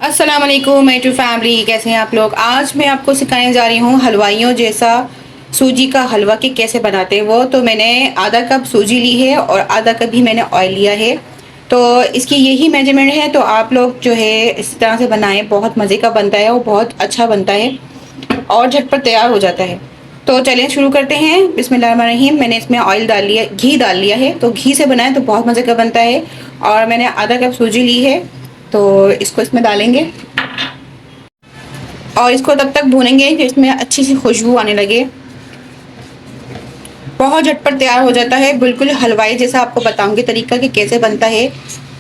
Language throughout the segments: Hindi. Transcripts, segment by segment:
अस्सलाम वालेकुम मेरी टू फैमिली, कैसे हैं आप लोग। आज मैं आपको सिखाने जा रही हूँ हलवाइयों जैसा सूजी का हलवा कि कैसे बनाते हैं वो। तो मैंने आधा कप सूजी ली है और आधा कप ही मैंने ऑयल लिया है। तो इसकी यही मेजरमेंट है। तो आप लोग जो है इस तरह से बनाएं, बहुत मज़े का बनता है, वो बहुत अच्छा बनता है और झटपट तैयार हो जाता है। तो चलिए शुरू करते हैं। बिस्मिल्लाहिर्रहमानिर्रहीम। मैंने इसमें ऑयल डाल लिया, घी डाल लिया है। तो घी से बनाएं तो बहुत मज़े का बनता है। और मैंने आधा कप सूजी ली है, तो इसको इसमें डालेंगे और इसको तब तक भूनेंगे कि इसमें अच्छी सी खुशबू आने लगे। बहुत झटपट तैयार हो जाता है, बिल्कुल हलवाई जैसा। आपको बताऊंगी तरीका कि कैसे बनता है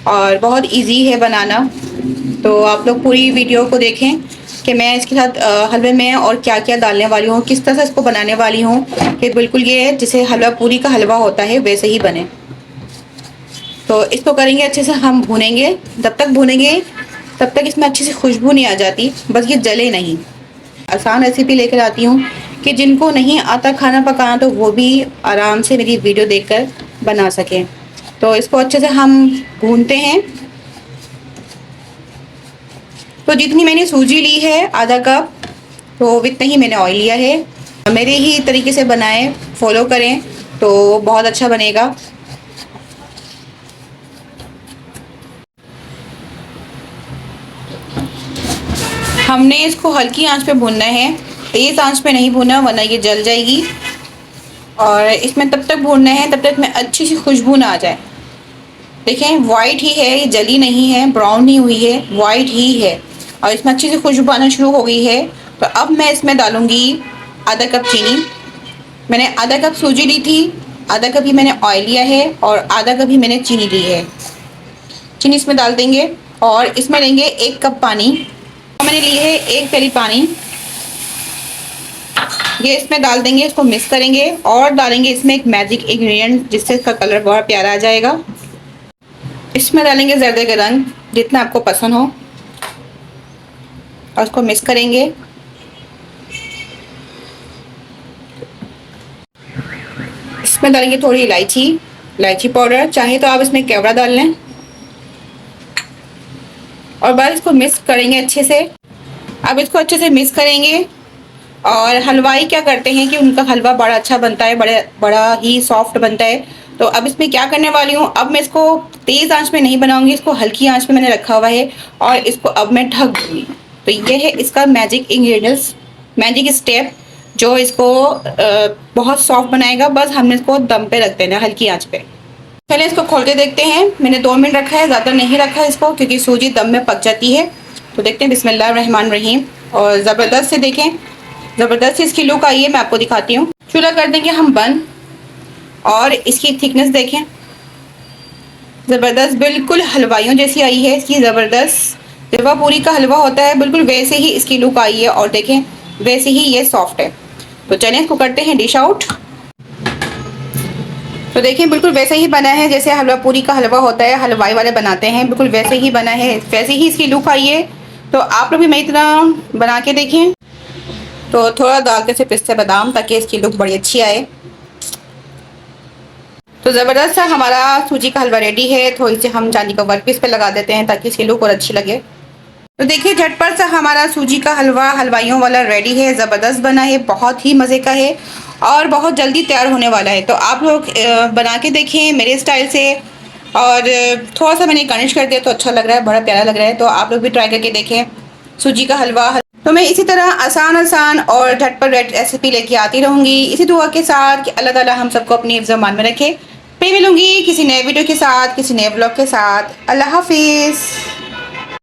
और बहुत इजी है बनाना। तो आप लोग पूरी वीडियो को देखें कि मैं इसके साथ हलवे में और क्या क्या डालने वाली हूँ, किस तरह से इसको बनाने वाली हूँ कि बिल्कुल ये जैसे हलवा पूरी का हलवा होता है वैसे ही बने। तो इसको करेंगे अच्छे से, हम भूनेंगे। जब तक भूनेंगे तब तक इसमें अच्छी सी खुशबू नहीं आ जाती, बस ये जले नहीं। आसान रेसिपी लेकर आती हूँ कि जिनको नहीं आता खाना पकाना तो वो भी आराम से मेरी वीडियो देखकर बना सकें। तो इसको अच्छे से हम भूनते हैं। तो जितनी मैंने सूजी ली है आधा कप, तो उतना ही मैंने ऑयल लिया है। मेरे ही तरीके से बनाएं, फॉलो करें तो बहुत अच्छा बनेगा। हमने इसको हल्की आंच पे भूनना है, तेज़ आंच पे नहीं भूनना वरना ये जल जाएगी। और इसमें तब तक भूनना है तब तक में अच्छी सी खुशबू ना आ जाए। देखें वाइट ही है, ये जली नहीं है, ब्राउन नहीं हुई है, वाइट ही है और इसमें अच्छी सी खुशबू आना शुरू हो गई है। तो अब मैं इसमें डालूंगी आधा कप चीनी। मैंने आधा कप सूजी ली थी, आधा कप ही मैंने ऑयल लिया है और आधा कप ही मैंने चीनी ली है। चीनी इसमें डाल देंगे और इसमें लेंगे 1 कप पानी। मैंने ली है 1 प्याली पानी, ये इसमें डाल देंगे। इसको मिक्स करेंगे और डालेंगे इसमें एक मैजिक इंग्रेडिएंट जिससे इसका कलर बहुत प्यारा आ जाएगा। इसमें डालेंगे जर्दे का रंग जितना आपको पसंद हो और उसको मिक्स करेंगे। इसमें डालेंगे थोड़ी इलायची पाउडर, चाहे तो आप इसमें केवड़ा डाल लें। और बस इसको मिक्स करेंगे अच्छे से। अब इसको अच्छे से मिक्स करेंगे। और हलवाई क्या करते हैं कि उनका हलवा बड़ा अच्छा बनता है, बड़ा ही सॉफ्ट बनता है। तो अब इसमें क्या करने वाली हूँ, अब मैं इसको तेज़ आंच में नहीं बनाऊंगी, इसको हल्की आंच में मैंने रखा हुआ है और इसको अब मैं ढक दूँगी। तो ये है इसका मैजिक इंग्रेडिएंट्स, मैजिक स्टेप जो इसको बहुत सॉफ्ट बनाएगा। बस हमने इसको दम पे रख देना हल्की आँच पे। पहले इसको खोल के देखते हैं। मैंने 2 मिनट रखा है, ज़्यादा नहीं रखा है इसको क्योंकि सूजी दम में पक जाती है। तो देखते हैं, बिस्मिल्लाहिर्रहमानिर्रहीम। और ज़बरदस्त से देखें, ज़बरदस्त इसकी लुक आई है, मैं आपको दिखाती हूँ। चूल्हा कर देंगे हम बंद और इसकी थिकनेस देखें, ज़बरदस्त बिल्कुल हलवाइयों जैसी आई है इसकी। ज़बरदस्त हलवा पूरी का हलवा होता है, बिल्कुल वैसे ही इसकी लुक आई है और देखें वैसे ही ये सॉफ्ट है। तो चलें इसको करते हैं डिश आउट। तो देखिए बिल्कुल वैसे ही बना है जैसे हलवा पूरी का हलवा होता है, हलवाई वाले बनाते हैं, बिल्कुल वैसे ही बना है, वैसे ही इसकी लुक आई है। तो आप लोग भी मेरी तरह बना के देखें। तो थोड़ा डालते से पिस्ते बादाम ताकि इसकी लुक बड़ी अच्छी आए। तो ज़बरदस्त सा हमारा सूजी का हलवा रेडी है। थोड़ी सी हम चांदी का वर्क पीस पे लगा देते हैं ताकि इसकी लुक और अच्छी लगे। तो देखिए झटपट सा हमारा सूजी का हलवा हलवाइयों वाला रेडी है। ज़बरदस्त बना है, बहुत ही मज़े का है और बहुत जल्दी तैयार होने वाला है। तो आप लोग बना के देखें मेरे स्टाइल से। और थोड़ा सा मैंने गार्निश कर दिया तो अच्छा लग रहा है, बड़ा प्यारा लग रहा है। तो आप लोग भी ट्राई करके देखें सूजी का हलवा। तो मैं इसी तरह आसान और झटपट रेसिपी लेके आती रहूँगी, इसी दुआ के साथ कि अल्लाह ताला हम सबको अपनी हिफ्ज़ मान में रखे। फिर मिलूँगी किसी नए वीडियो के साथ, किसी नए ब्लॉग के साथ। अल्लाह हाफिज़।